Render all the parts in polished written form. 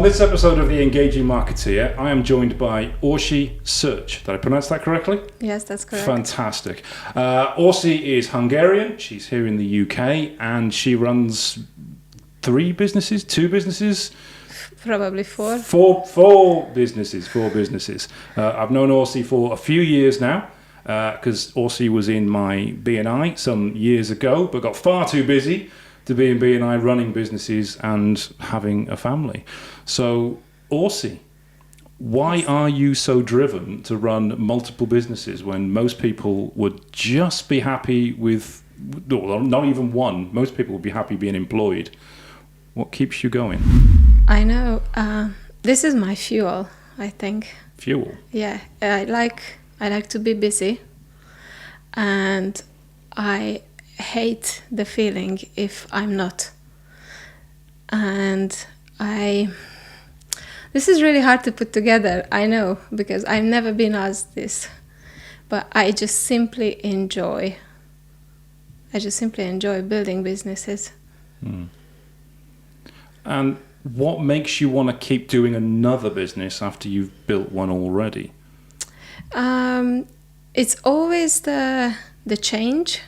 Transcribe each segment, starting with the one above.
this episode of the Engaging Marketeer, I am joined by Orsolya Szőcs. Did I pronounce that correctly? Yes, that's correct. Fantastic. Orsolya is Hungarian. She's here in the UK, and she runs two businesses? Probably four. Four businesses. I've known Orsolya for a few years now, because Orsolya was in my B&I some years ago, but got far too busy to be in B&I running businesses and having a family. So, Orsolya, why are you so driven to run multiple businesses when most people would just be happy with, well, not even one, most people would be happy being employed? What keeps you going? I know. This is my fuel, I think. Fuel? Yeah, I like to be busy, and I hate the feeling if I'm not. And this is really hard to put together, I know, because I've never been asked this, but I just simply enjoy building businesses. And what makes you want to keep doing another business after you've built one already? It's always the change.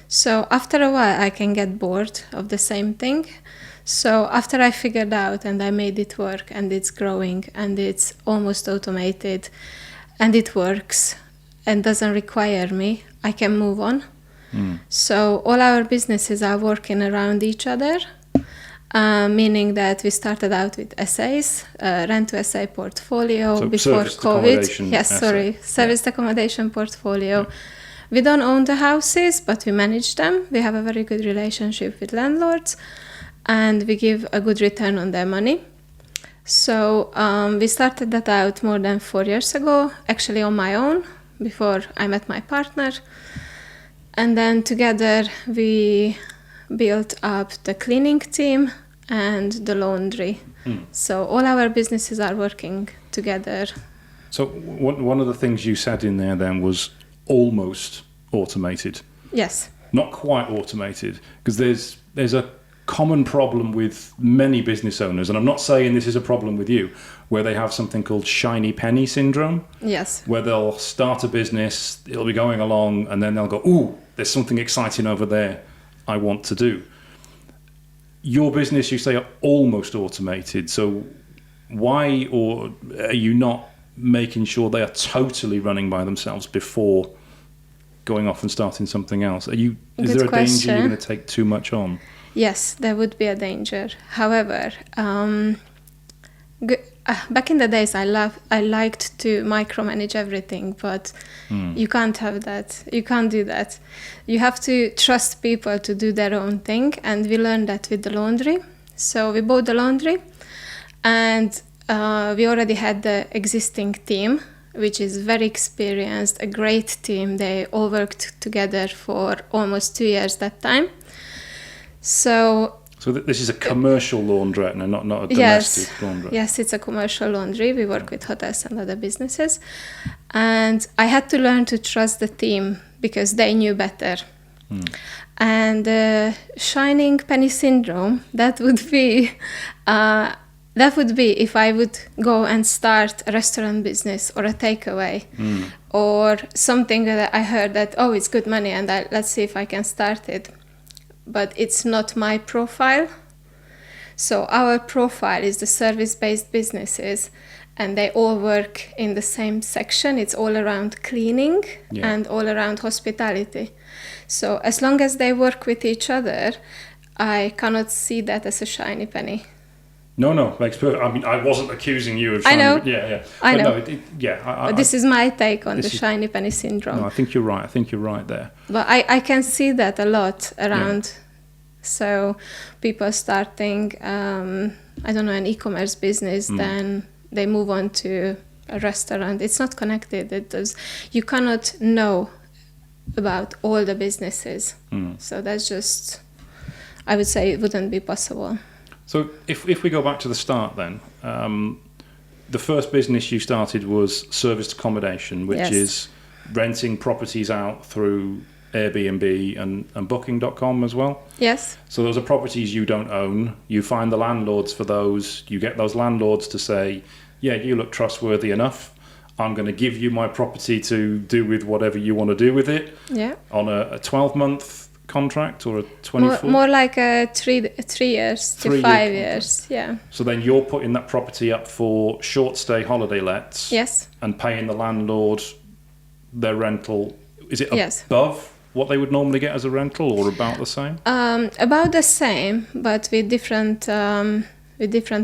So after a while, I can get bored of the same thing. So after I figured out and I made it work and it's growing and it's almost automated and it works and doesn't require me, I can move on. So all our businesses are working around each other, meaning that we started out with essays, rent-to-essay portfolio so before COVID. Yes, essay. Serviced accommodation portfolio. Yeah. We don't own the houses, but we manage them. We have a very good relationship with landlords, and we give a good return on their money. So we started that out more than 4 years ago, actually on my own, before I met my partner. And then together we built up the cleaning team and the laundry. So all our businesses are working together. So one of the things you said in there then was almost automated. Yes. Not quite automated, because there's a common problem with many business owners, and I'm not saying this is a problem with you, where they have something called shiny penny syndrome. Yes. Where they'll start a business, it'll be going along, and then they'll go, ooh, there's something exciting over there I want to do. Your business, you say, are almost automated. So why, or are you not making sure they are totally running by themselves before going off and starting something else? Is there a danger you're going to take too much on? Yes, there would be a danger. However, back in the days, I liked to micromanage everything, but you can't have that. You can't do that. You have to trust people to do their own thing, and we learned that with the laundry. So we bought the laundry, and we already had the existing team, which is very experienced, a great team. They all worked together for almost 2 years that time. So this is a commercial laundrette, no, not a domestic laundrette. Yes, it's a commercial laundry. We work with hotels and other businesses. And I had to learn to trust the team because they knew better. And shining penny syndrome, that would be if I would go and start a restaurant business or a takeaway or something that I heard that, oh, it's good money and let's see if I can start it. But it's not my profile. So our profile is the service-based businesses, and they all work in the same section. It's all around cleaning and all around hospitality. So as long as they work with each other, I cannot see that as a shiny penny. No, makes perfect. I mean, I wasn't accusing you of shiny. I know. Yeah. I know. No, but this is my take on the shiny penny syndrome. No, I think you're right there. But I can see that a lot around. Yeah. So people starting, I don't know, an e-commerce business, then they move on to a restaurant. It's not connected. You cannot know about all the businesses. So that's just, I would say it wouldn't be possible. So if we go back to the start then, the first business you started was serviced accommodation, which is renting properties out through Airbnb and Booking.com as well. Yes. So those are properties you don't own. You find the landlords for those. You get those landlords to say, yeah, you look trustworthy enough. I'm going to give you my property to do with whatever you want to do with it. Yeah. On a 12-month contract or a 24? More like a 3 years to 5 years. Yeah. So then you're putting that property up for short stay holiday lets. Yes. And paying the landlord their rental. Is it Yes. above what they would normally get as a rental or about the same? About the same, but with different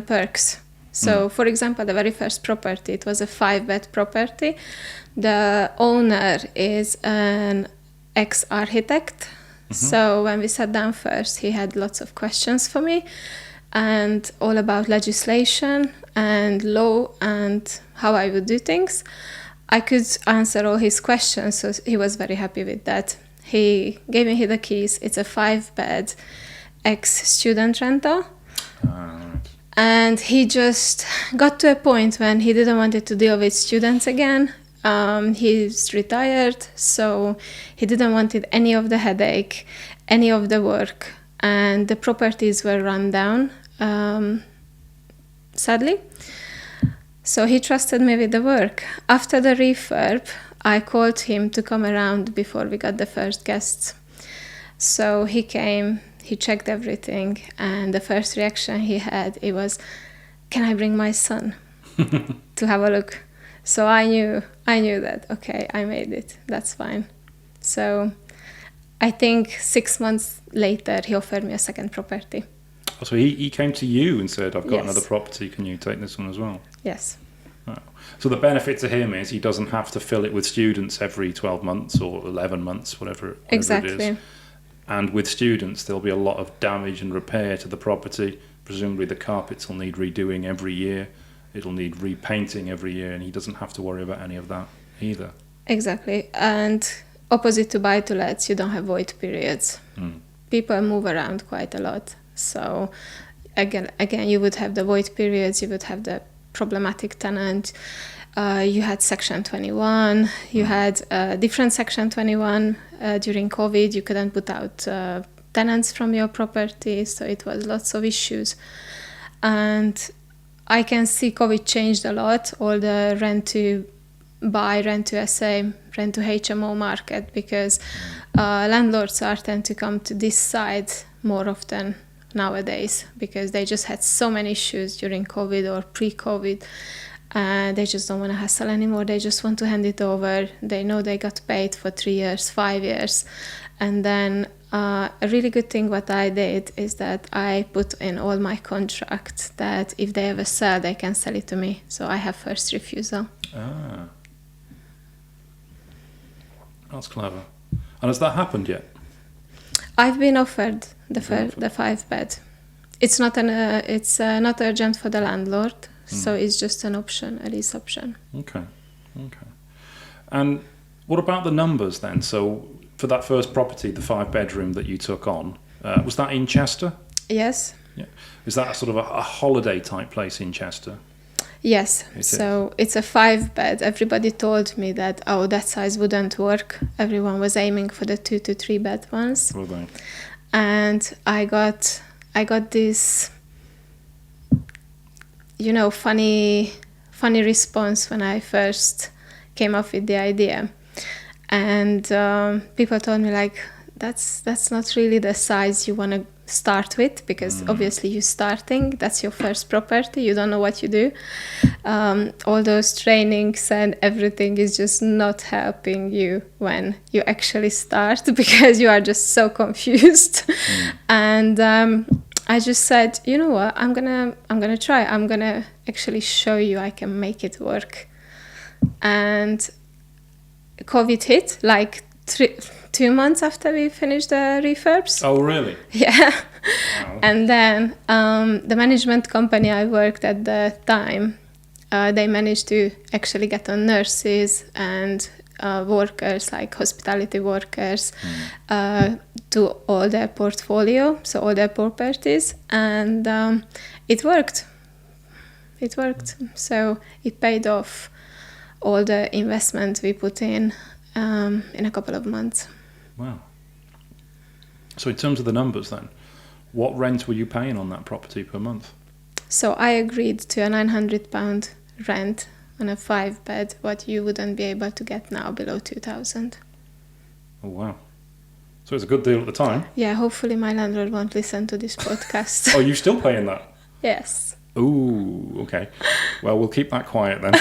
perks. So, for example, the very first property, it was a 5-bed property. The owner is an ex-architect. So when we sat down first, he had lots of questions for me and all about legislation and law and how I would do things. I could answer all his questions, so he was very happy with that. He gave me the keys. It's a 5-bed ex-student rental. And he just got to a point when he didn't want to deal with students again. He's retired, so he didn't want any of the headache, any of the work. And the properties were run down, sadly. So he trusted me with the work. After the refurb, I called him to come around before we got the first guests. So he came. He checked everything, and the first reaction he had, it was, "Can I bring my son to have a look?" So I knew that, okay, I made it. That's fine. So I think 6 months later, he offered me a second property. So he came to you and said, "I've got Yes. another property. Can you take this one as well?" Yes. Oh. So the benefit to him is he doesn't have to fill it with students every 12 months or 11 months, whatever Exactly. it is. And with students, there'll be a lot of damage and repair to the property. Presumably the carpets will need redoing every year. It'll need repainting every year, and he doesn't have to worry about any of that either. Exactly. And opposite to buy-to-lets, you don't have void periods. People move around quite a lot. So again, you would have the void periods, you would have the problematic tenant. You had Section 21, you had different Section 21 during COVID. You couldn't put out tenants from your property, so it was lots of issues. And I can see COVID changed a lot, all the rent to buy, rent to SA, rent to HMO market, because landlords are tend to come to this side more often nowadays, because they just had so many issues during COVID or pre-COVID. They just don't want to hassle anymore. They just want to hand it over. They know they got paid for 3 years, 5 years. And then a really good thing what I did is that I put in all my contracts that if they ever sell, they can sell it to me. So I have first refusal. Ah. That's clever. And has that happened yet? I've been offered the 5-bed. It's not not urgent for the landlord. So it's just an option, a lease option. Okay. And what about the numbers then? So for that first property, the 5-bedroom that you took on, was that in Chester? Yes. Yeah. Is that sort of a holiday type place in Chester? Yes. So it's a 5-bed. Everybody told me that, that size wouldn't work. Everyone was aiming for the 2 to 3 bed ones. Well done. And I got this, funny response when I first came up with the idea. And people told me, like, that's not really the size you want to start with, because obviously you're starting, that's your first property, you don't know what you do. All those trainings and everything is just not helping you when you actually start, because you are just so confused. And I just said, you know what, I'm gonna try. I'm gonna actually show you I can make it work. And COVID hit like 2 months after we finished the refurbs. Oh, really? Yeah. Wow. And then the management company I worked at the time, they managed to actually get on nurses and workers, like hospitality workers, to all their portfolio, so all their properties, and it worked. So it paid off all the investment we put in a couple of months. Wow. So in terms of the numbers then, what rent were you paying on that property per month? So I agreed to a £900 rent on a 5-bed, what you wouldn't be able to get now below 2,000. Oh, wow. So it's a good deal at the time. Yeah, hopefully my landlord won't listen to this podcast. Oh, you're still paying that? Yes. Ooh, okay. Well, we'll keep that quiet then.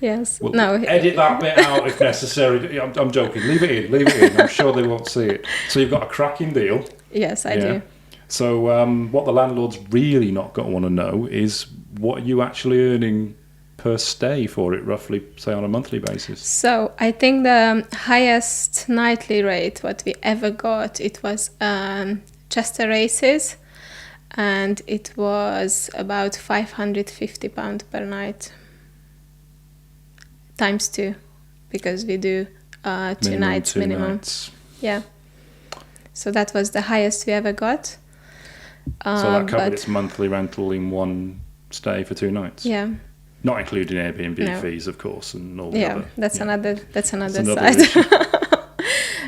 Yes. We'll no. edit that bit out if necessary. I'm joking. Leave it in. I'm sure they won't see it. So you've got a cracking deal. Yes, I do. So what the landlord's really not going to want to know is what are you actually earning per stay for it, roughly, say, on a monthly basis? So I think the highest nightly rate what we ever got, it was Chester Races, and it was about £550 per night. Times 2, because we do 2 nights minimum. Nights. Yeah. So that was the highest we ever got. So that covered its monthly rental in one stay for 2 nights? Yeah. Not including Airbnb fees, of course, and all the other. That's another side. issue.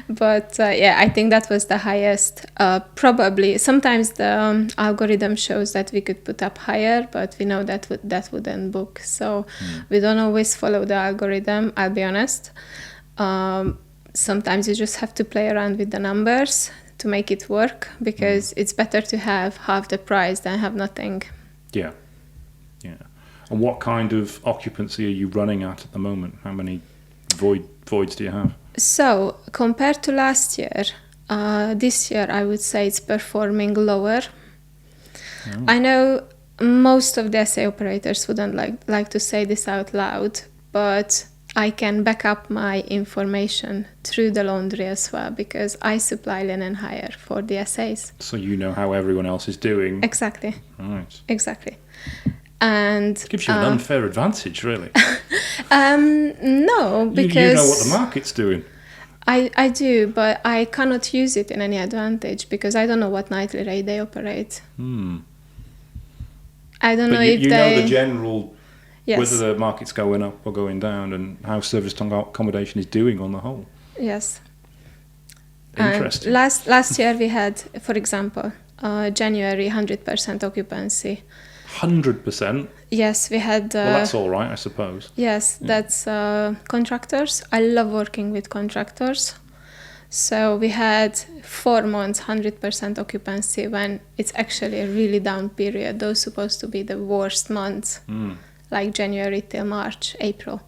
But I think that was the highest. Probably sometimes the algorithm shows that we could put up higher, but we know that wouldn't book. So we don't always follow the algorithm, I'll be honest. Sometimes you just have to play around with the numbers to make it work, because it's better to have half the price than have nothing. Yeah. And what kind of occupancy are you running at the moment? How many voids do you have? So compared to last year, this year I would say it's performing lower. Oh. I know most of the SA operators wouldn't like to say this out loud, but I can back up my information through the laundry as well, because I supply linen hire for the SAs. So you know how everyone else is doing. Exactly. Right. Exactly. And it gives you an unfair advantage, really. No, because you know what the market's doing. I do, but I cannot use it in any advantage, because I don't know what nightly rate they operate. I don't know if you they know the general, yes. whether the market's going up or going down, and how serviced accommodation is doing on the whole. Yes. Interesting. Last year we had, for example, January 100% occupancy. 100%? Yes, we had... well, that's all right, I suppose. Yes, that's contractors. I love working with contractors. So we had 4 months, 100% occupancy, when it's actually a really down period. Those supposed to be the worst months, like January till March, April.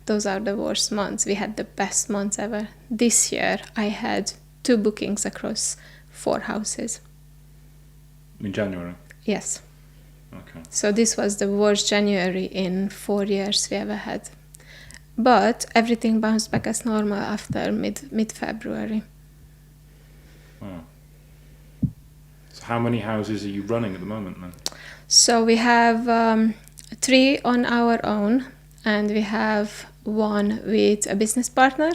Those are the worst months. We had the best months ever. This year, I had 2 bookings across 4 houses. In January? Yes. Okay. So this was the worst January in 4 years we ever had. But everything bounced back as normal after mid-February. Wow. So how many houses are you running at the moment then? So we have 3 on our own, and we have 1 with a business partner,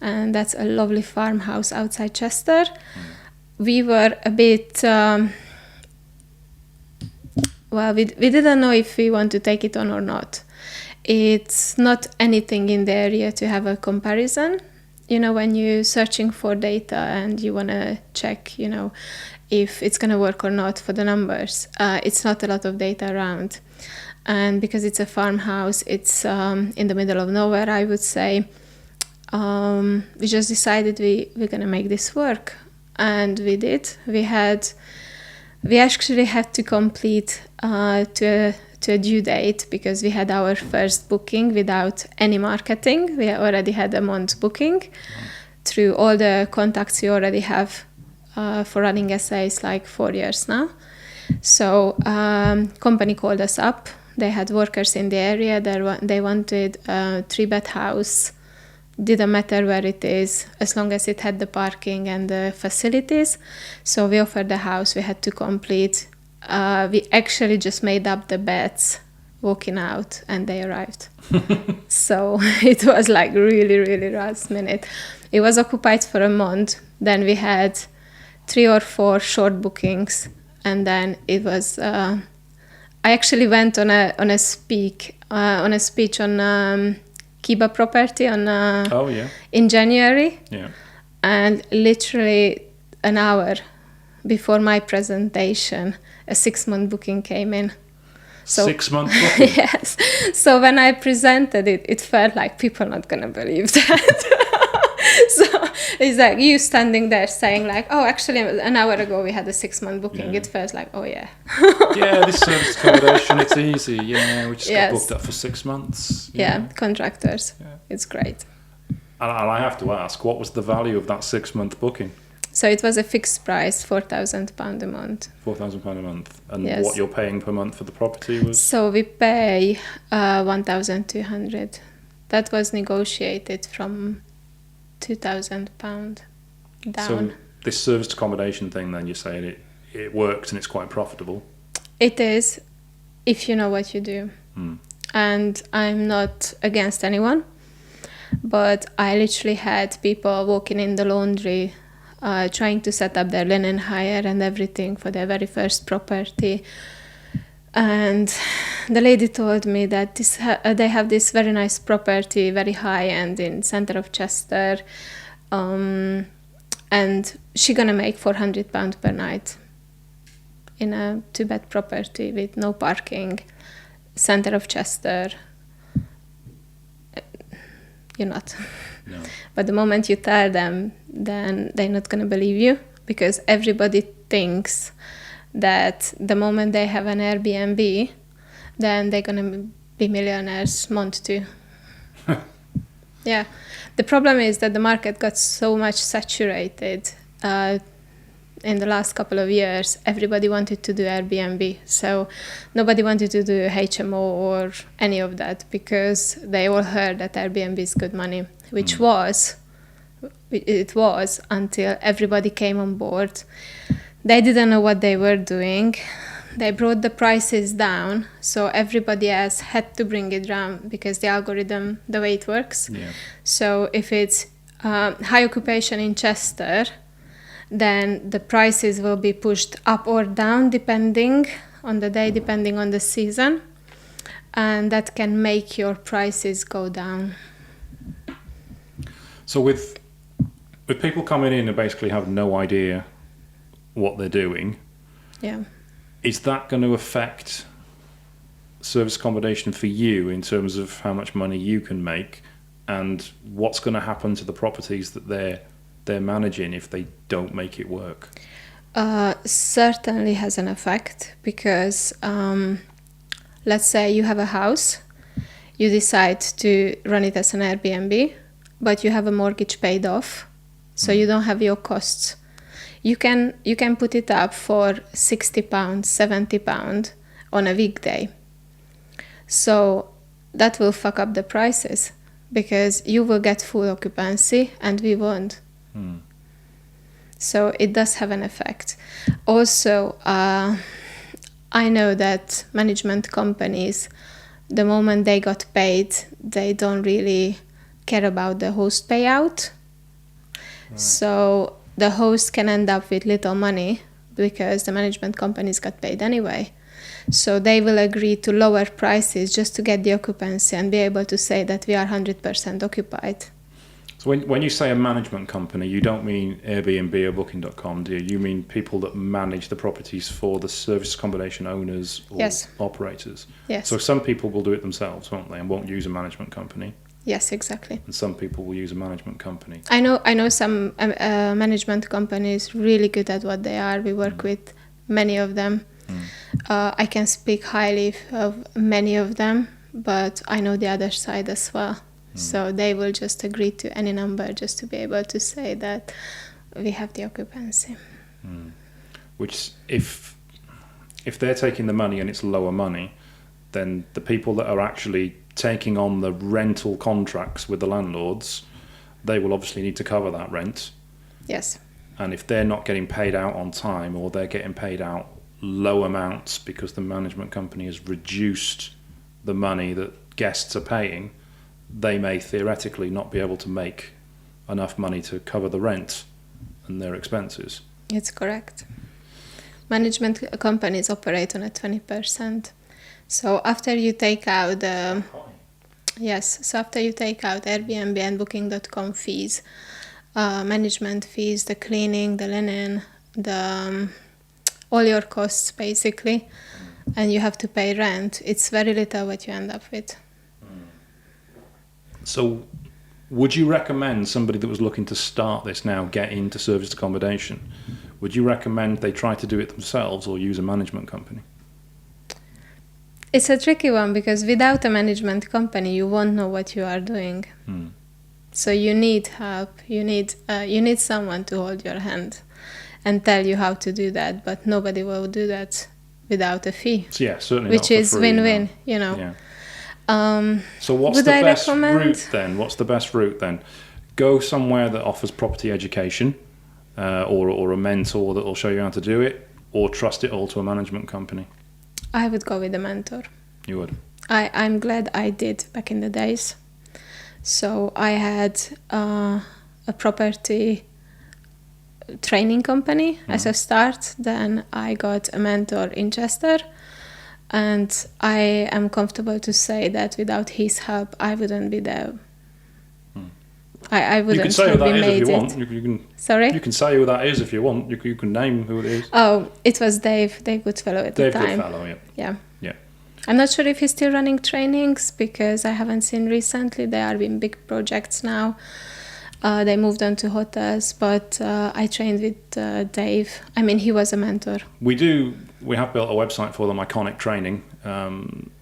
and that's a lovely farmhouse outside Chester. We were a bit... we didn't know if we want to take it on or not. It's not anything in the area to have a comparison. You know, when you're searching for data and you want to check, if it's going to work or not for the numbers, it's not a lot of data around. And because it's a farmhouse, it's in the middle of nowhere, I would say, we just decided we're going to make this work. And we did. We actually had to complete to a due date, because we had our first booking without any marketing. We already had a month booking through all the contacts we already have for running SAs like 4 years now. So company called us up. They had workers in the area. They wanted a 3-bed house. Didn't matter where it is, as long as it had the parking and the facilities. So we offered the house. We had to complete. We actually just made up the beds walking out, and they arrived. So it was like really, really last minute. It was occupied for a month. Then we had 3 or 4 short bookings, and then it was... I actually went on a speech on Kiba property in January. Yeah. And literally an hour before my presentation, a 6-month booking came in. So, 6 month booking? Yes. So when I presented it, it felt like people are not going to believe that. So it's like you standing there saying like, oh, actually an hour ago we had a 6-month booking. Yeah. It felt like, oh yeah. Yeah, this service accommodation, it's easy. Yeah, we just Yes. got booked up for 6 months. Yeah, contractors. Yeah. It's great. And I have to ask, what was the value of that 6-month booking? So it was a fixed price, £4,000 a month. £4,000 a month. And Yes. what you're paying per month for the property was? So we pay 1,200. That was negotiated from £2,000 down. So this serviced accommodation thing, then you're saying it works and it's quite profitable? It is, if you know what you do. And I'm not against anyone, but I literally had people walking in the laundry trying to set up their linen hire and everything for their very first property. And the lady told me that they have this very nice property, very high-end in center of Chester, and she's gonna make £400 per night in a 2-bed property with no parking, center of Chester. You're not. No. But the moment you tell them, then they're not going to believe you, because everybody thinks that the moment they have an Airbnb, then they're going to be millionaires month two. Yeah. The problem is that the market got so much saturated in the last couple of years. Everybody wanted to do Airbnb. So nobody wanted to do HMO or any of that, because they all heard that Airbnb is good money, which it was until everybody came on board. They didn't know what they were doing. They brought the prices down, so everybody else had to bring it down, because the algorithm, the way it works. Yeah. So if it's high occupation in Chester, then the prices will be pushed up or down depending on the day, depending on the season. And that can make your prices go down. So with people coming in and basically have no idea what they're doing, Yeah. is that going to affect service accommodation for you in terms of how much money you can make, and what's going to happen to the properties that they're managing if they don't make it work? Certainly has an effect, because let's say you have a house, you decide to run it as an Airbnb, but you have a mortgage paid off, so you don't have your costs. You can put it up for £60, £70 on a weekday. So that will fuck up the prices, because you will get full occupancy and we won't. So it does have an effect. Also, I know that management companies, the moment they got paid, they don't really care about the host payout. Right. So the host can end up with little money, because the management companies got paid anyway. So they will agree to lower prices just to get the occupancy and be able to say that we are 100% occupied. So when you say a management company, you don't mean Airbnb or Booking.com, do you? You mean people that manage the properties for the service accommodation owners or Yes. operators? Yes. So some people will do it themselves, won't they, and won't use a management company? Yes, exactly. And some people will use a management company. I know some management companies really good at what they are. We work with many of them. I can speak highly of many of them, but I know the other side as well. So they will just agree to any number just to be able to say that we have the occupancy. Which, if they're taking the money and it's lower money, then the people that are actually taking on the rental contracts with the landlords, they will obviously need to cover that rent. Yes. And if they're not getting paid out on time, or they're getting paid out low amounts because the management company has reduced the money that guests are paying, they may theoretically not be able to make enough money to cover the rent and their expenses. It's correct. Management companies operate on a 20%. So after you take out after you take out Airbnb and Booking.com fees, management fees, the cleaning, the linen, all your costs basically, and you have to pay rent. It's very little what you end up with. So would you recommend somebody that was looking to start this now, get into serviced accommodation, would you recommend they try to do it themselves or use a management company? It's a tricky one because without a management company, you won't know what you are doing. So you need help. You need someone to hold your hand and tell you how to do that. But nobody will do that without a fee. So yeah, certainly which not for is free, win-win. no. You know. Yeah. So what's the best route then? What's the best route then? Go somewhere that offers property education, or a mentor that will show you how to do it, or trust it all to a management company. I would go with a mentor. You would? I'm glad I did back in the days. So I had a property training company as a start. Then I got a mentor in Chester. And I am comfortable to say that without his help, I wouldn't be there. I wouldn't you can say who that is if you want. Sorry? You can say who that is if you want. You can name who it is. Oh, it was Dave Goodfellow at the time. Dave Goodfellow, yeah. Yeah. I'm not sure if he's still running trainings because I haven't seen recently. They are in big projects now. They moved on to hotels, but I trained with Dave. I mean, he was a mentor. We have built a website for them, Iconic Training.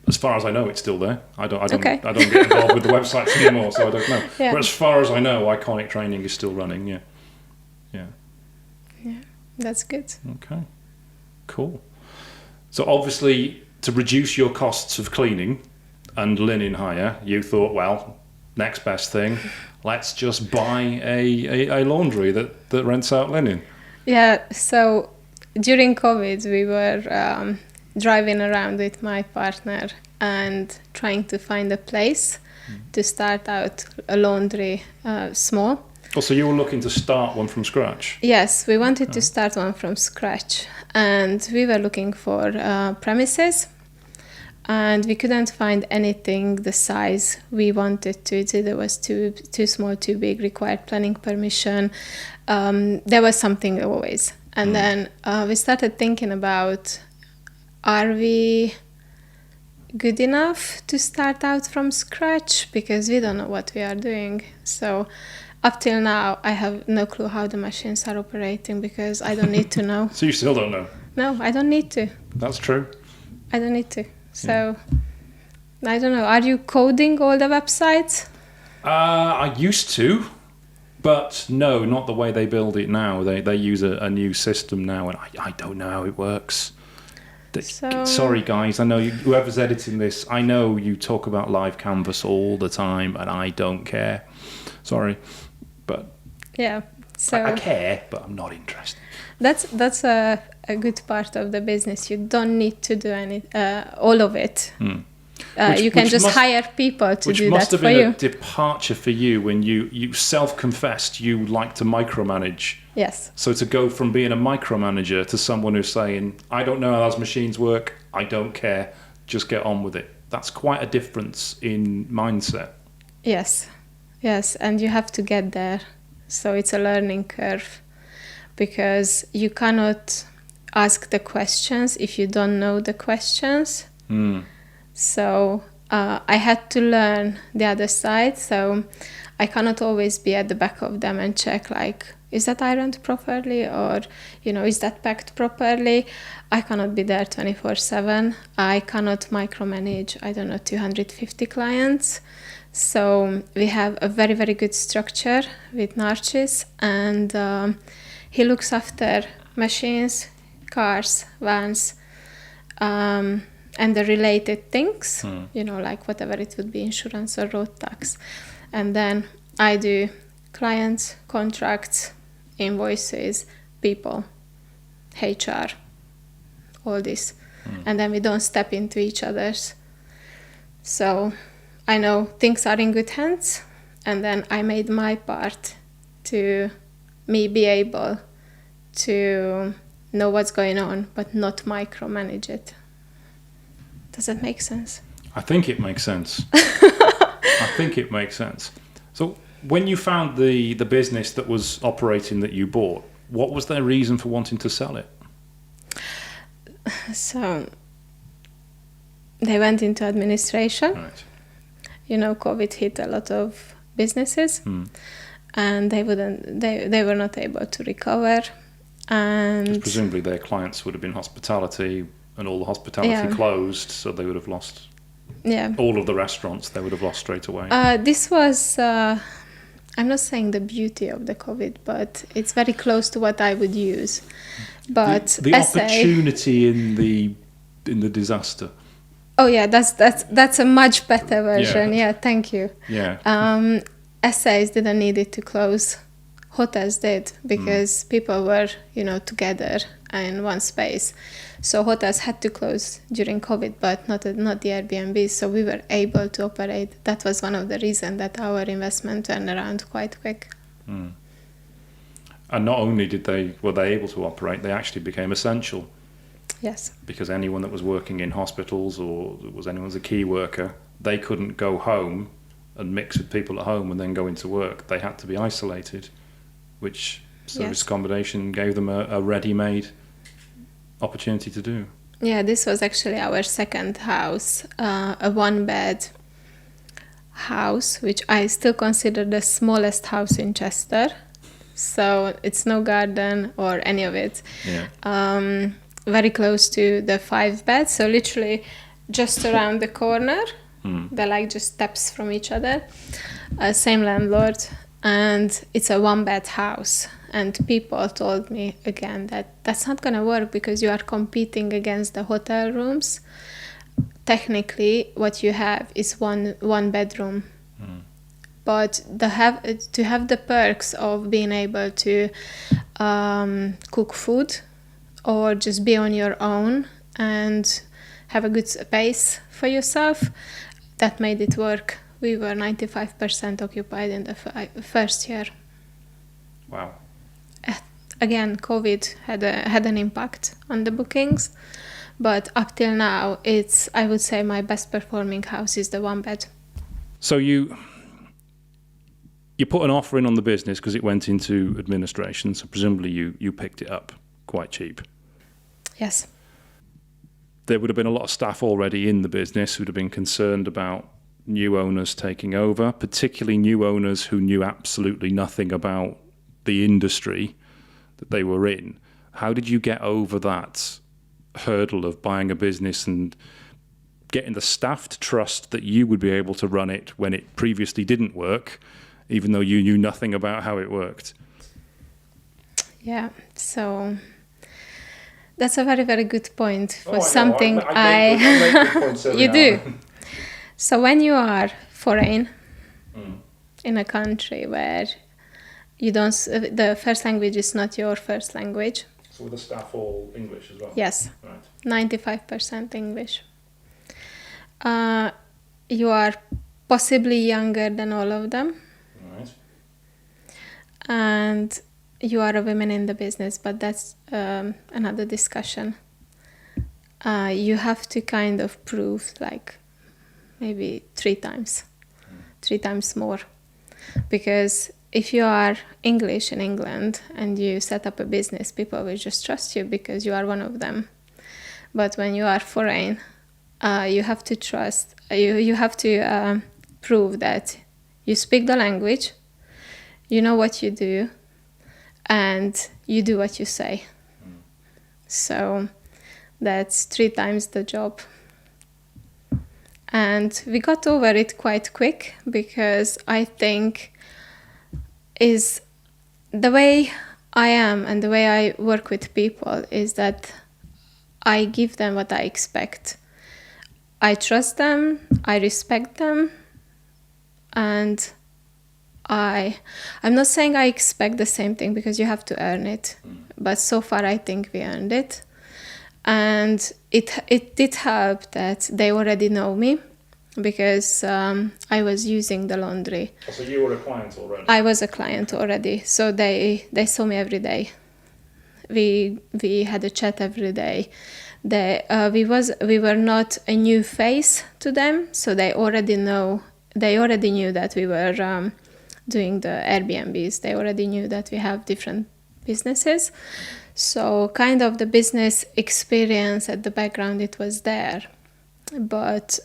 As far as I know, it's still there. I don't get involved with the websites anymore, so I don't know. Yeah. But as far as I know, Iconic Training is still running. Yeah, that's good. Okay, cool. So obviously, to reduce your costs of cleaning and linen hire, you thought, well, next best thing, let's just buy a laundry that rents out linen. Yeah. So during COVID, we were driving around with my partner and trying to find a place to start out a laundry small. Oh, so you were looking to start one from scratch? Yes, we wanted to start one from scratch. And we were looking for premises. And we couldn't find anything the size we wanted to. It either was too small, too big, required planning permission. There was something always. And then we started thinking about, are we good enough to start out from scratch? Because we don't know what we are doing. So up till now, I have no clue how the machines are operating because I don't need to know. So you still don't know? No, I don't need to. That's true. I don't need to. So, I don't know. Are you coding all the websites? I used to, but no, not the way they build it now. They use a new system now, and I don't know how it works. Sorry, guys. I know whoever's editing this, I know you talk about live canvas all the time, and I don't care. Sorry, but yeah. So I care, but I'm not interested. That's a good part of the business. You don't need to do all of it. You can just hire people to do that for you. Which must have been a departure for you when you self-confessed you like to micromanage. Yes. So to go from being a micromanager to someone who's saying, I don't know how those machines work, I don't care, just get on with it. That's quite a difference in mindset. Yes, and you have to get there. So it's a learning curve because you cannot ask the questions if you don't know the questions. So I had to learn the other side. So I cannot always be at the back of them and check like, is that ironed properly or, is that packed properly? I cannot be there 24/7. I cannot micromanage, 250 clients. So we have a very, very good structure with Narcis, and he looks after machines, cars, vans, and the related things, like whatever it would be, insurance or road tax. And then I do clients, contracts, invoices, people, HR, all this. And then we don't step into each other's. So I know things are in good hands, and then I made my part to me be able to know what's going on, but not micromanage it. Does that make sense? I think it makes sense. I think it makes sense. So When you found the business that was operating that you bought, what was their reason for wanting to sell it? So they went into administration. Right. You know, COVID hit a lot of businesses, and they were not able to recover. And presumably their clients would have been hospitality, and all the hospitality closed, so they would have lost. Yeah. All of the restaurants they would have lost straight away. This was, I'm not saying the beauty of the COVID, but it's very close to what I would use. But the opportunity in the disaster. Oh yeah, that's a much better version. Yeah, thank you. Yeah. Essays didn't need it to close. Hotels did, because people were, together in one space. So hotels had to close during COVID, but not the Airbnb. So we were able to operate. That was one of the reasons that our investment turned around quite quick. And not only were they able to operate, they actually became essential. Yes. Because anyone that was working in hospitals or anyone's a key worker, they couldn't go home and mix with people at home and then go into work. They had to be isolated, which service accommodation gave them a ready-made opportunity to do. Yeah, this was actually our second house, a one-bed house, which I still consider the smallest house in Chester. So it's no garden or any of it. Yeah. Very close to the 5-bed, so literally just around the corner. They're like just steps from each other. Same landlord, and it's a 1-bed house. And people told me again that that's not gonna work because you are competing against the hotel rooms. Technically, what you have is one bedroom. But to have the perks of being able to cook food, or just be on your own and have a good space for yourself, that made it work. We were 95% occupied in the first year. Wow. Again, COVID had an impact on the bookings, but up till now, I would say my best performing house is the 1-bed. So you put an offer in on the business because it went into administration, so presumably you picked it up quite cheap. Yes. There would have been a lot of staff already in the business who'd have been concerned about new owners taking over, particularly new owners who knew absolutely nothing about the industry that they were in. How did you get over that hurdle of buying a business and getting the staff to trust that you would be able to run it when it previously didn't work, even though you knew nothing about how it worked? Yeah, so that's a very, very good point for I something I make good points you do. So when you are foreign in a country where you don't, the first language is not your first language. So were the staff all English as well? Yes. Right. 95% English. You are possibly younger than all of them. Right. And you are a woman in the business, but that's another discussion. You have to kind of prove like maybe 3 times more. Because if you are English in England and you set up a business, people will just trust you because you are one of them. But when you are foreign, you have to trust, you have to prove that you speak the language, you know what you do, and you do what you say. So that's 3 times the job. And we got over it quite quick because I think is the way I am and the way I work with people is that I give them what I expect. I trust them, I respect them, and I'm not saying I expect the same thing because you have to earn it, but so far I think we earned it. And it did help that they already know me because I was using the laundry. So you were a client already? I was a client already, so they saw me every day. We had a chat every day. We were not a new face to them, so they already knew that we were doing the Airbnbs. They already knew that we have different businesses. So kind of the business experience at the background, it was there. But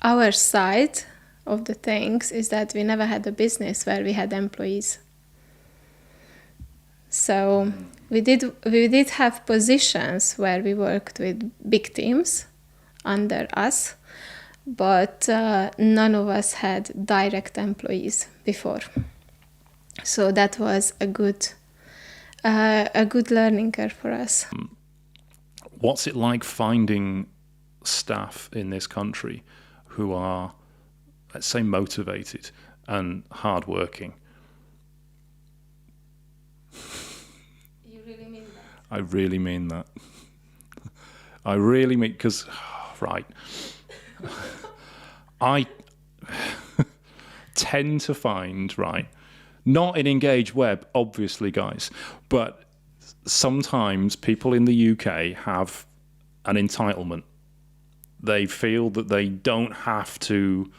our side of the things is that we never had a business where we had employees. So we did have positions where we worked with big teams under us, but none of us had direct employees before. So that was a good learning curve for us. What's it like finding staff in this country who are, let's say, motivated and hardworking? You really mean that? I really mean that. I really mean, because, right, I tend to find, right, not in Engage Web, obviously, guys, but sometimes people in the UK have an entitlement. They feel that they don't have to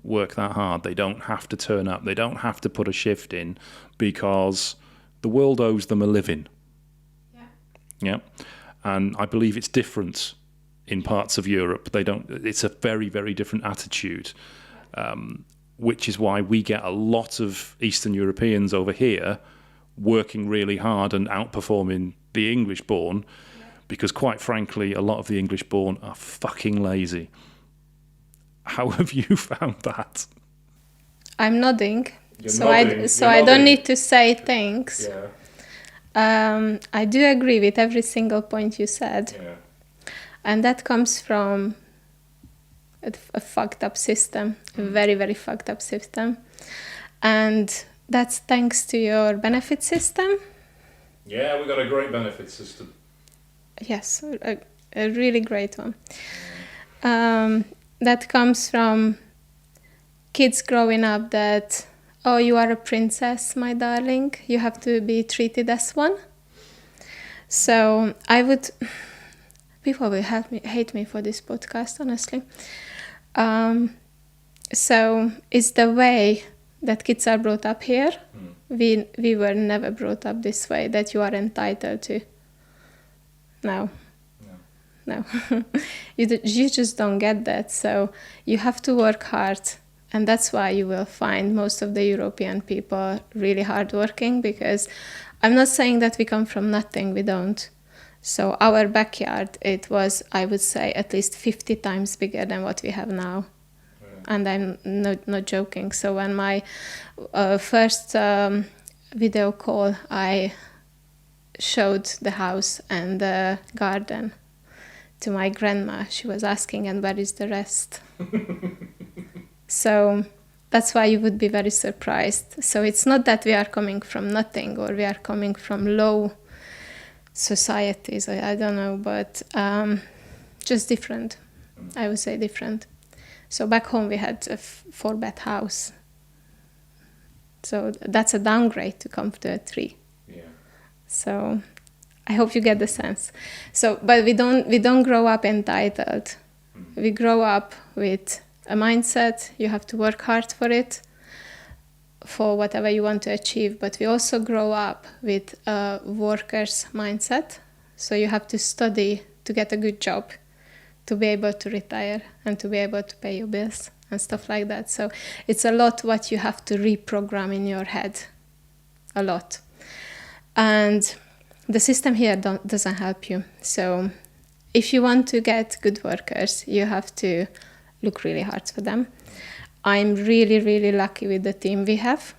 work that hard. They don't have to turn up. They don't have to put a shift in because the world owes them a living. Yeah. Yeah. And I believe it's different in parts of Europe. It's a very, very different attitude, which is why we get a lot of Eastern Europeans over here working really hard and outperforming the English-born, because quite frankly, a lot of the English-born are fucking lazy. How have you found that? I'm nodding. You're I nodding. don't need to say things. Yeah. I do agree with every single point you said. Yeah. And that comes from a fucked up system, a very, very fucked up system. And that's thanks to your benefit system. Yeah, we've got a great benefit system. Yes, a really great one. That comes from kids growing up that, oh, you are a princess, my darling. You have to be treated as one. So people will hate me for this podcast, honestly. So it's the way that kids are brought up here. We were never brought up this way, that you are entitled to. No. You just don't get that. So you have to work hard. And that's why you will find most of the European people really hardworking, because I'm not saying that we come from nothing. We don't. So our backyard, it was, I would say, at least 50 times bigger than what we have now. And I'm not joking. So when my first video call, I showed the house and the garden to my grandma. She was asking, and where is the rest? So that's why you would be very surprised. So it's not that we are coming from nothing or we are coming from low societies. I don't know, but just different. I would say different. So back home we had a 4-bed house. So that's a downgrade to come to a 3. Yeah. So I hope you get the sense. So, but we don't grow up entitled. We grow up with a mindset. You have to work hard for it, for whatever you want to achieve. But we also grow up with a worker's mindset. So you have to study to get a good job, to be able to retire and to be able to pay your bills and stuff like that. So it's a lot what you have to reprogram in your head, a lot. And the system here doesn't help you. So if you want to get good workers, you have to look really hard for them. I'm really, really lucky with the team we have.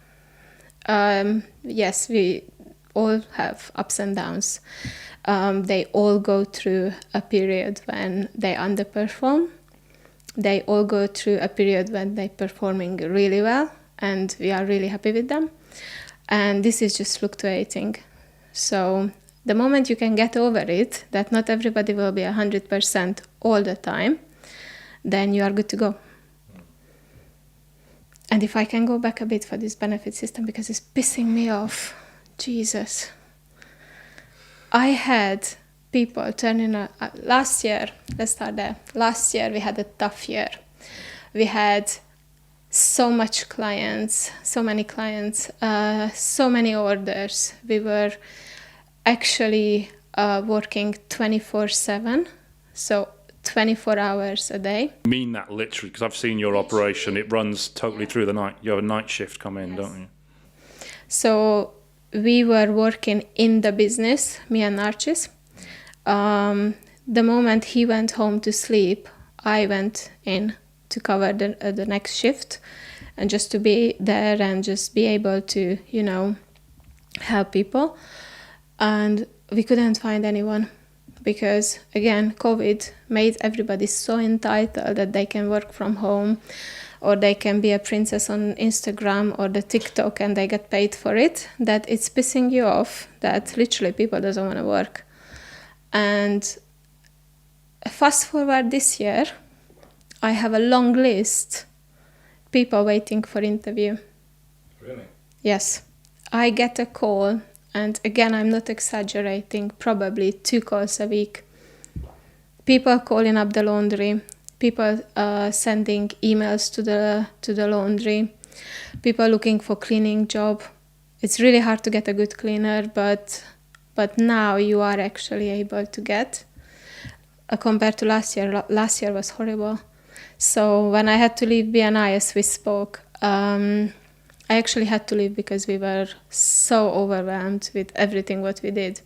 Yes, we all have ups and downs. They all go through a period when they underperform. They all go through a period when they're performing really well, and we are really happy with them. And this is just fluctuating. So the moment you can get over it, that not everybody will be 100% all the time, then you are good to go. And if I can go back a bit for this benefit system, because it's pissing me off, Jesus. I had people turning last year, let's start there. Last year we had a tough year. We had so much clients, so many clients, so many orders. We were actually working 24/7, so 24 hours a day. I mean that literally, because I've seen your operation. It runs totally through the night. You have a night shift come in, don't you? So we were working in the business, me and Narcis. The moment he went home to sleep, I went in to cover the next shift, and just to be there and just be able to, help people. And we couldn't find anyone because, again, COVID made everybody so entitled that they can work from home, or they can be a princess on Instagram or the TikTok and they get paid for it, that it's pissing you off that literally people doesn't want to work. And fast forward this year, I have a long list, people waiting for interview. Really? Yes. I get a call, and again, I'm not exaggerating, probably 2 calls a week. People calling up the laundry, people sending emails to the laundry, people looking for cleaning job. It's really hard to get a good cleaner, but now you are actually able to get. Compared to last year was horrible. So when I had to leave BNI, as we spoke, I actually had to leave because we were so overwhelmed with everything what we did.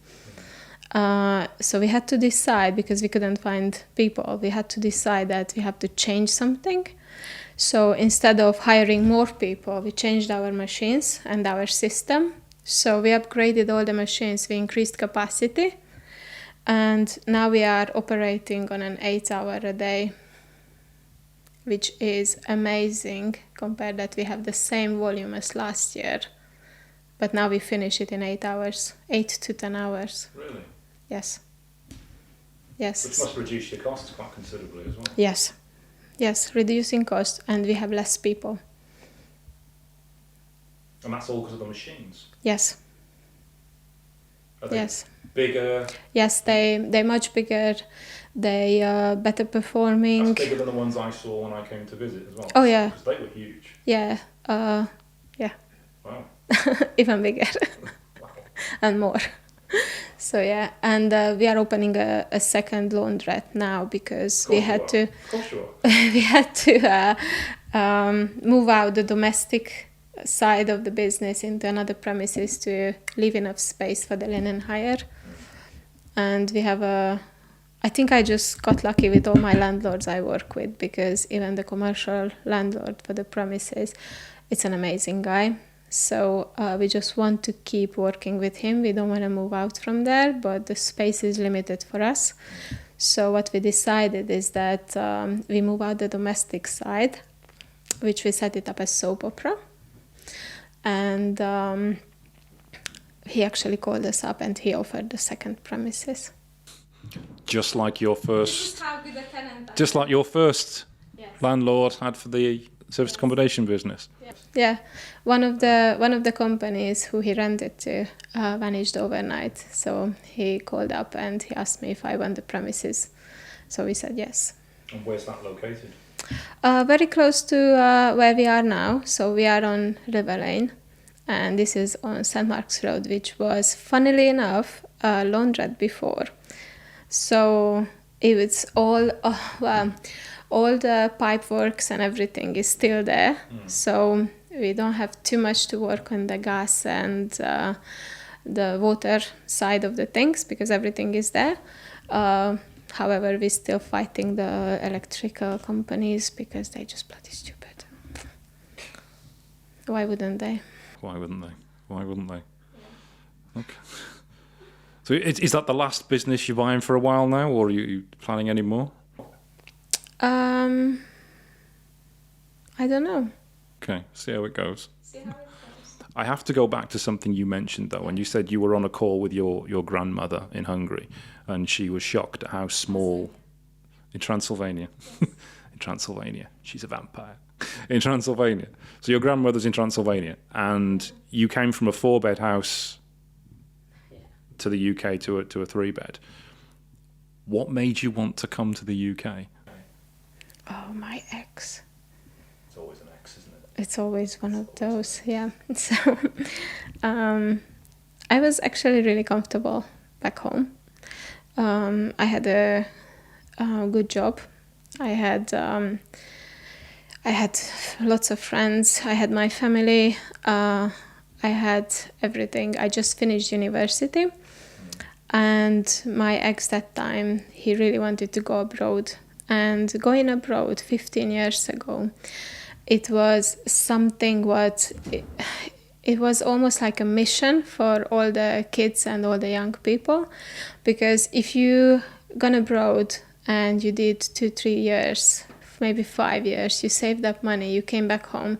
So we had to decide, because we couldn't find people, we had to decide that we have to change something. So instead of hiring more people, we changed our machines and our system. So we upgraded all the machines, we increased capacity, and now we are operating on an 8-hour a day, which is amazing compared that we have the same volume as last year. But now we finish it in 8 hours, 8 to 10 hours. Really? Yes. Yes. Which must reduce your costs quite considerably as well. Yes. Yes, reducing cost, and we have less people. And that's all because of the machines? Yes. Are they Yes. bigger? Yes, they're much bigger. They are better performing. That's bigger than the ones I saw when I came to visit as well. Oh, yeah. Because they were huge. Yeah. Yeah. Wow. Even bigger. Wow. And more. So yeah, and we are opening a second laundrette now because we had to. Of course you are. We had to move out the domestic side of the business into another premises to leave enough space for the linen hire. And we have I think I just got lucky with all my landlords I work with, because even the commercial landlord for the premises, it's an amazing guy. So we just want to keep working with him. We don't want to move out from there, but the space is limited for us. So what we decided is that we move out the domestic side, which we set it up as soap opera. And he actually called us up and he offered the second premises. Just like your first. This is how good a tenant. Just like your first Yes. landlord had for the serviced accommodation business. Yeah, one of the companies who he rented to vanished overnight. So he called up and he asked me if I want the premises. So we said yes. And where's that located? Very close to where we are now. So we are on River Lane, and this is on St. Mark's Road, which was, funnily enough, a laundrette before. So it's all all the pipe works and everything is still there. So we don't have too much to work on the gas and the water side of the things, because everything is there. However, we're still fighting the electrical companies because they're just bloody stupid. Why wouldn't they? Why wouldn't they? Why wouldn't they? Okay. So is that the last business you're buying for a while now, or are you planning any more? I don't know. Okay, see how it goes. I have to go back to something you mentioned, though, when you said you were on a call with your grandmother in Hungary, and she was shocked at how small... In Transylvania. In Transylvania. She's a vampire. In Transylvania. So your grandmother's in Transylvania, and you came from a 4-bed house to the UK to a 3-bed. What made you want to come to the UK? Oh, my ex. It's always an ex, isn't it? it's always one of those, yeah. So I was actually really comfortable back home. I had a good job. I had lots of friends. I had my family. I had everything. I just finished university. And my ex that time, he really wanted to go abroad. And going abroad 15 years ago, it was something it was almost like a mission for all the kids and all the young people. Because if you gone abroad and you did 2-3 years, maybe 5 years, you saved up money, you came back home,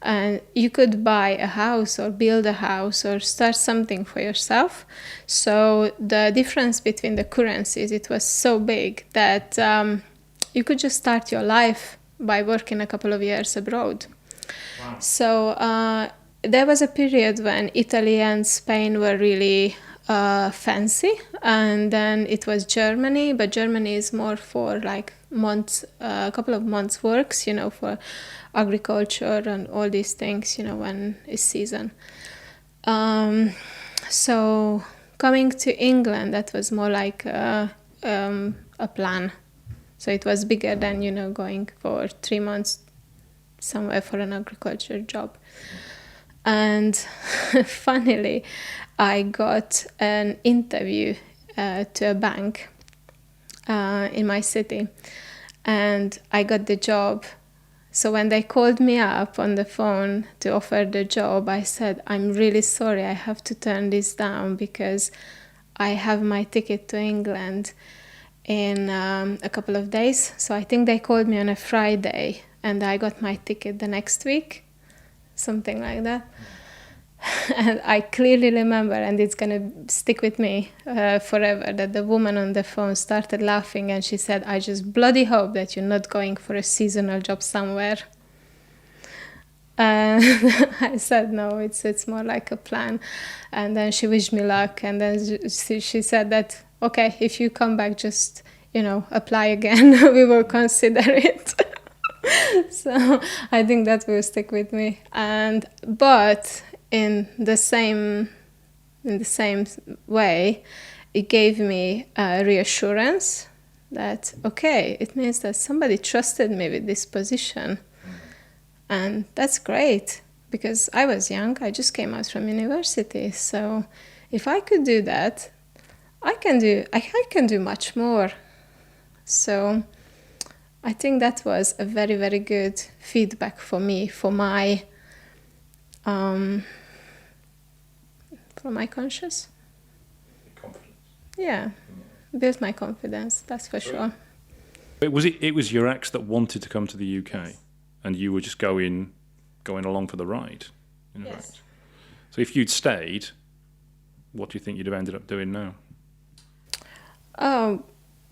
and you could buy a house or build a house or start something for yourself. So the difference between the currencies, it was so big that you could just start your life by working a couple of years abroad. Wow. So there was a period when Italy and Spain were really fancy, and then it was Germany, but Germany is more for like months, a couple of months works, for agriculture and all these things, when it's season. So coming to England, that was more like a plan. So it was bigger than, going for 3 months somewhere for an agriculture job. And funnily, I got an interview to a bank in my city, and I got the job. So when they called me up on the phone to offer the job, I said, I'm really sorry, I have to turn this down because I have my ticket to England in a couple of days. So I think they called me on a Friday, and I got my ticket the next week, something like that. And I clearly remember, and it's going to stick with me forever, that the woman on the phone started laughing and she said, I just bloody hope that you're not going for a seasonal job somewhere. And I said, no, it's more like a plan. And then she wished me luck. And then she said that, okay, if you come back, just, apply again. We will consider it. So I think that will stick with me. But in the same way, it gave me a reassurance that, okay, it means that somebody trusted me with this position. And that's great, because I was young. I just came out from university. So if I could do that, I can do much more. So I think that was a very, very good feedback for me, for my conscience. Confidence. Yeah, built my confidence, that's for sure. It was your ex that wanted to come to the UK, yes. And you were just going along for the ride. Yes. Right. So if you'd stayed, what do you think you'd have ended up doing now?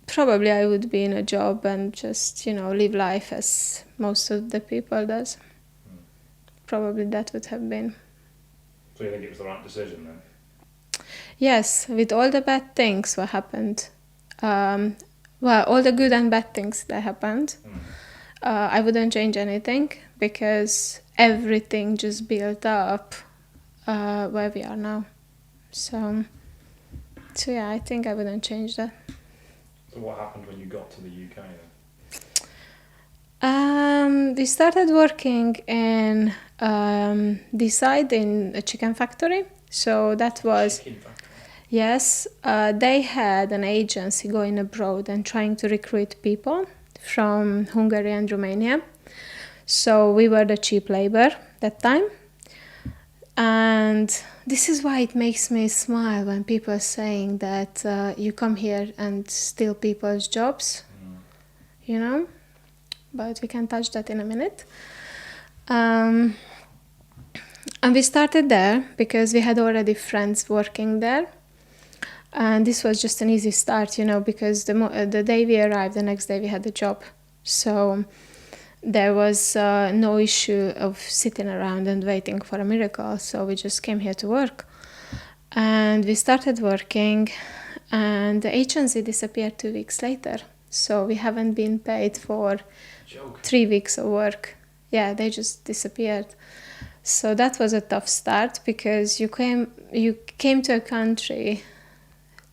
Probably I would be in a job and just, live life as most of the people does. Probably that would have been. So you think it was the right decision then? Yes, with all the bad things what happened. All the good and bad things that happened. I wouldn't change anything, because everything just built up where we are now. So yeah, I think I wouldn't change that. So what happened when you got to the UK then? We started working in Decide in a chicken factory. So that was... Chicken factory? Yes, they had an agency going abroad and trying to recruit people from Hungary and Romania. So we were the cheap labor that time. And this is why it makes me smile when people are saying that you come here and steal people's jobs, But we can touch that in a minute. And we started there because we had already friends working there. And this was just an easy start, because the day we arrived, the next day we had the job. So there was no issue of sitting around and waiting for a miracle. So we just came here to work. And we started working, and the agency disappeared 2 weeks later. So we haven't been paid for 3 weeks of work. Yeah, they just disappeared. So that was a tough start, because you came to a country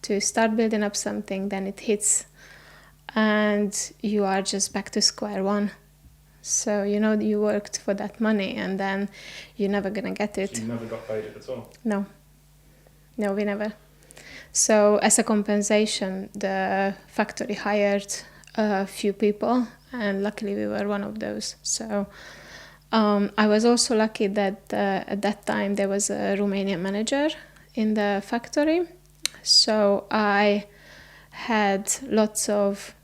to start building up something, then it hits, and you are just back to square one. So, you worked for that money, and then you're never going to get it. So you never got paid it at all? No, we never. So as a compensation, the factory hired a few people, and luckily we were one of those. So I was also lucky that at that time there was a Romanian manager in the factory. So I had lots of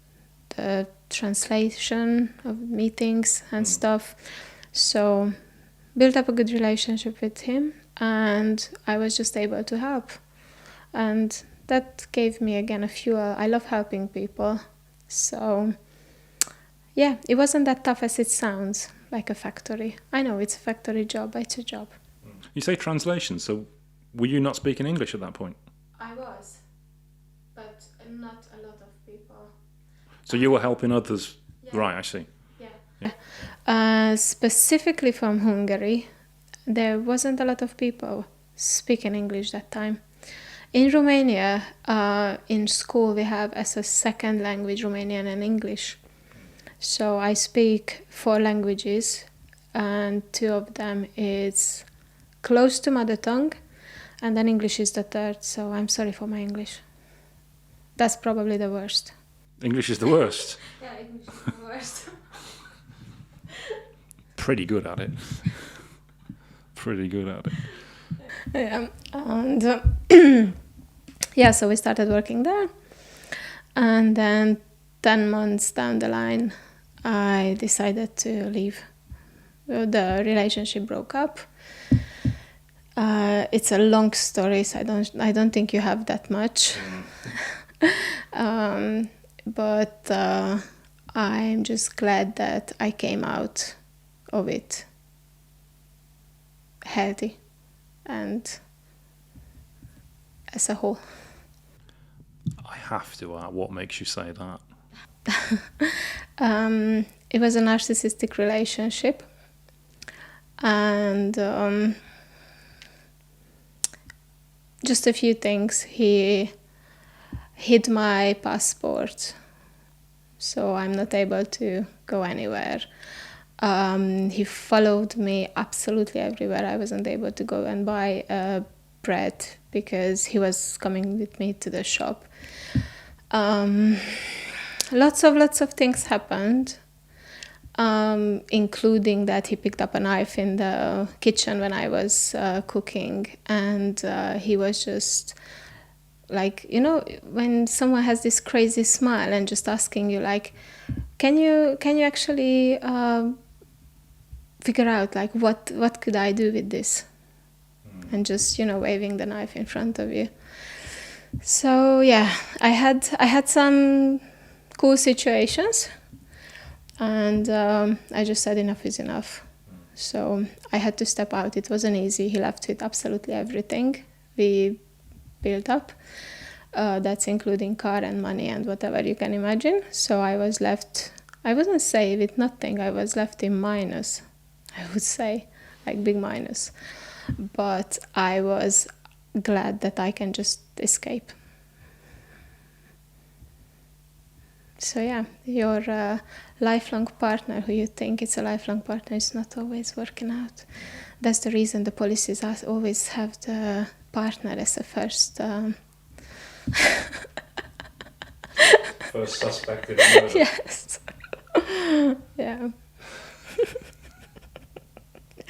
the translation of meetings and stuff. So built up a good relationship with him, and I was just able to help. And that gave me again a fuel. I love helping people. So yeah, it wasn't that tough as it sounds, like a factory. I know it's a factory job, but it's a job. You say translation, so were you not speaking English at that point? I was, but not a lot of people. So you were helping others? Yeah. Right, I see. Yeah. Specifically from Hungary, there wasn't a lot of people speaking English that time. In Romania, in school, we have as a second language Romanian and English. So I speak 4 languages, and 2 of them is close to mother tongue, and then English is the third. So I'm sorry for my English. That's probably the worst. English is the worst? Yeah, English is the worst. Pretty good at it. Pretty good at it. Yeah, and yeah, so we started working there, and then 10 months down the line, I decided to leave. The relationship broke up. It's a long story, so I don't think you have that much. But I'm just glad that I came out of it healthy and as a whole. I have to ask, what makes you say that? It was a narcissistic relationship, and just a few things. He hid my passport, so I'm not able to go anywhere. He followed me absolutely everywhere. I wasn't able to go and buy bread because he was coming with me to the shop. Lots of things happened, including that he picked up a knife in the kitchen when I was cooking, and he was just like, when someone has this crazy smile and just asking you like, can you actually figure out like what could I do with this, and just waving the knife in front of you. So yeah, I had some cool situations, and I just said enough is enough. So I had to step out. It wasn't easy. He left with absolutely everything we built up. That's including car and money and whatever you can imagine. So I was left, I wouldn't say with nothing, I was left in minus, I would say, like big minus. But I was glad that I can just escape. So yeah, your lifelong partner, who you think it's a lifelong partner, is not always working out. That's the reason the policies always have the partner as a first... First suspect in the murder. Yes. Yeah.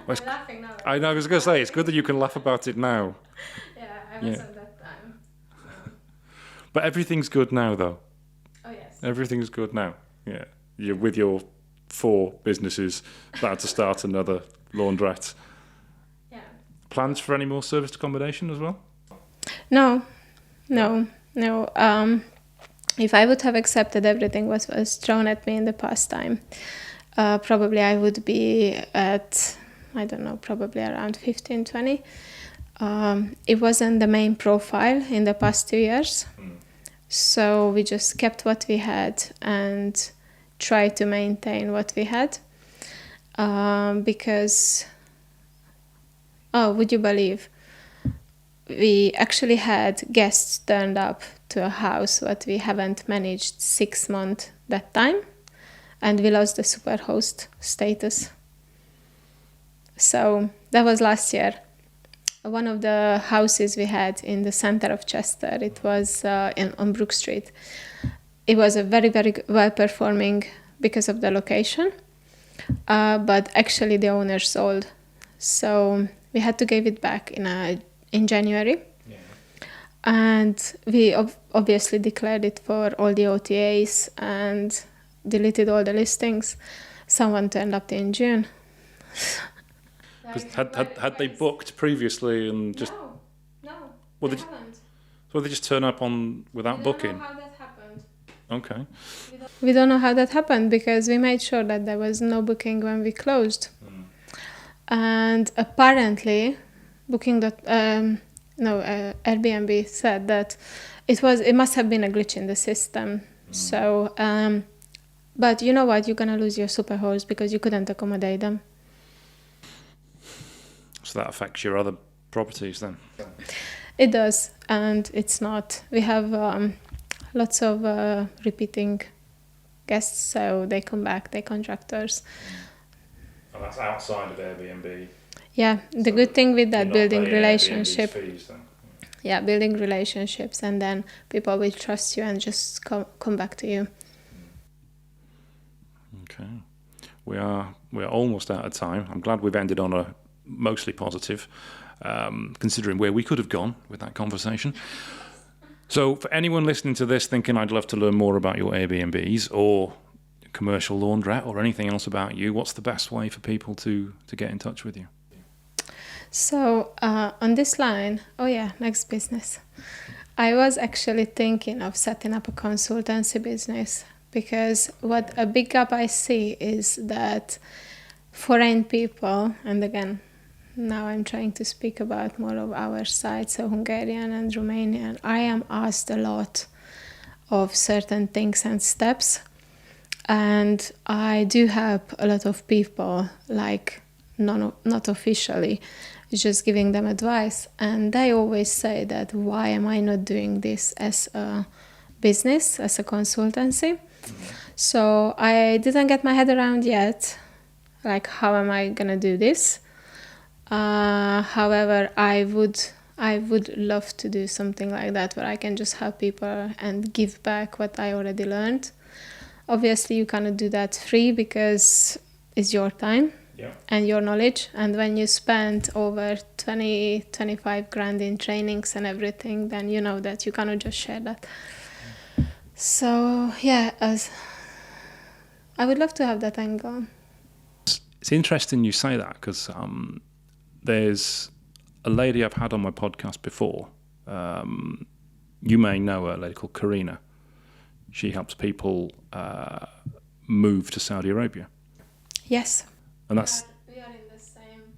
I'm laughing now. I know, I was going to say, it's good that you can laugh about it now. Yeah, I wasn't that time. But everything's good now, though. Oh, yes. Everything's good now. Yeah. You're with your 4 businesses, about to start another laundrette. Yeah. Plans for any more serviced accommodation as well? No. If I would have accepted everything what was thrown at me in the past time, probably I would be at, I don't know, probably around 15, 20. It wasn't the main profile in the past 2 years. So we just kept what we had and tried to maintain what we had. because, oh, would you believe, we actually had guests turned up to a house what we haven't managed 6 months that time, and we lost the superhost status. So that was last year. One of the houses we had in the center of Chester, it was on Brook Street. It was a very, very well performing because of the location, but actually the owner sold. So we had to give it back in January. Yeah. And we obviously declared it for all the OTAs and deleted all the listings. Someone turned up in June. Had they booked previously and just... No, well, they haven't. So they just turn up without booking? We don't know how that happened. Okay. We don't know how that happened because we made sure that there was no booking when we closed. And apparently, Airbnb said that it must have been a glitch in the system. So, but you know what? You're gonna lose your superhost because you couldn't accommodate them. So that affects your other properties then? It does, and it's not. We have lots of repeating guests, so they come back, they're contractors. And that's outside of Airbnb? Yeah, the good thing with that, building relationship. Fees, then? Yeah, building relationships, and then people will trust you and just come back to you. Okay. We are almost out of time. I'm glad we've ended on a mostly positive, considering where we could have gone with that conversation. So for anyone listening to this thinking I'd love to learn more about your Airbnbs or commercial laundrette or anything else about you, what's the best way for people to get in touch with you? So on this line, next business. I was actually thinking of setting up a consultancy business because what a big gap I see is that foreign people, and again, now I'm trying to speak about more of our side, so Hungarian and Romanian. I am asked a lot of certain things and steps, and I do help a lot of people, like not officially, just giving them advice, and they always say that why am I not doing this as a business, as a consultancy? So I didn't get my head around yet, like how am I gonna do this? However, I would love to do something like that where I can just help people and give back what I already learned. Obviously, you cannot do that free because it's your time and your knowledge. And when you spend over 25 grand in trainings and everything, then you know that you cannot just share that. So, I would love to have that angle. It's interesting you say that because there's a lady I've had on my podcast before. You may know her, a lady called Karina. She helps people move to Saudi Arabia. Yes. And we are in the same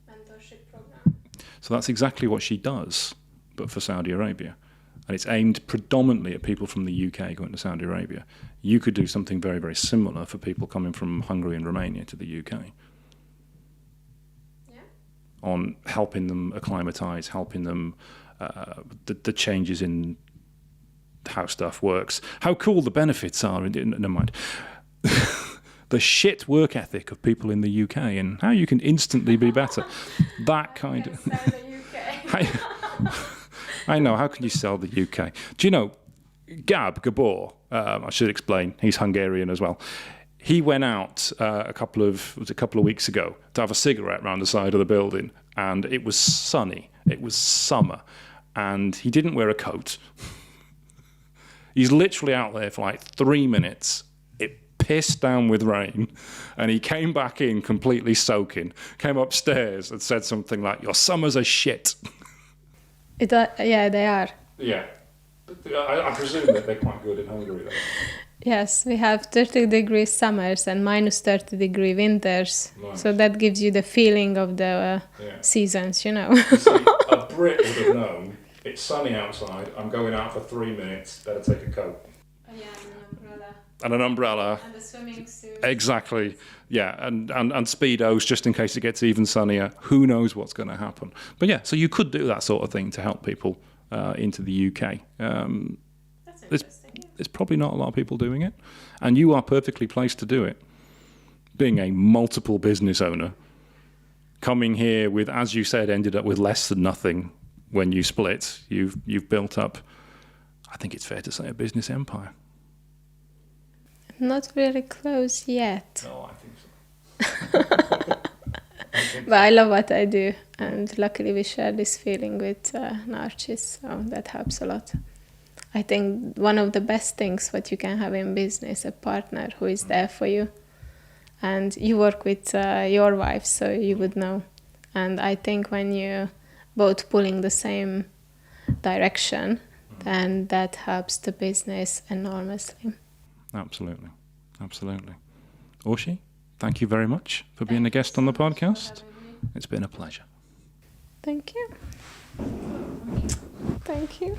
mentorship program. So that's exactly what she does, but for Saudi Arabia. And it's aimed predominantly at people from the UK going to Saudi Arabia. You could do something very, very similar for people coming from Hungary and Romania to the UK. On helping them acclimatise, helping them the changes in how stuff works, how cool the benefits are. Never mind. The shit work ethic of people in the UK and how you can instantly be better. That kind of... I know, how can you sell the UK? Do you know, Gabor, I should explain, he's Hungarian as well. He went out a couple of weeks ago to have a cigarette around the side of the building, and it was sunny. It was summer, and he didn't wear a coat. He's literally out there for like 3 minutes. It pissed down with rain, and he came back in completely soaking, came upstairs and said something like, "Your summers are shit." Yeah, they are. Yeah. I presume that they're quite good in Hungary, though. Yes, we have 30-degree summers and minus 30-degree winters. Nice. So that gives you the feeling of the seasons, you know. You see, a Brit would have known, it's sunny outside, I'm going out for 3 minutes, better take a coat. Yeah, an umbrella. and an umbrella. And the swimming suit. Exactly. Yeah, and Speedos just in case it gets even sunnier. Who knows what's going to happen? But yeah, so you could do that sort of thing to help people into the UK. That's interesting. There's probably not a lot of people doing it, and you are perfectly placed to do it. Being a multiple business owner, coming here with, as you said, ended up with less than nothing when you split. You've built up, I think it's fair to say, a business empire. Not very close yet. No, I think so. But I love what I do, and luckily we share this feeling with Narcis, so that helps a lot. I think one of the best things what you can have in business, a partner who is there for you. And you work with your wife, so you would know. And I think when you both pulling the same direction, then that helps the business enormously. Absolutely. Orsi, thank you very much for being a guest on the podcast. It's been a pleasure. Thank you. Thank you.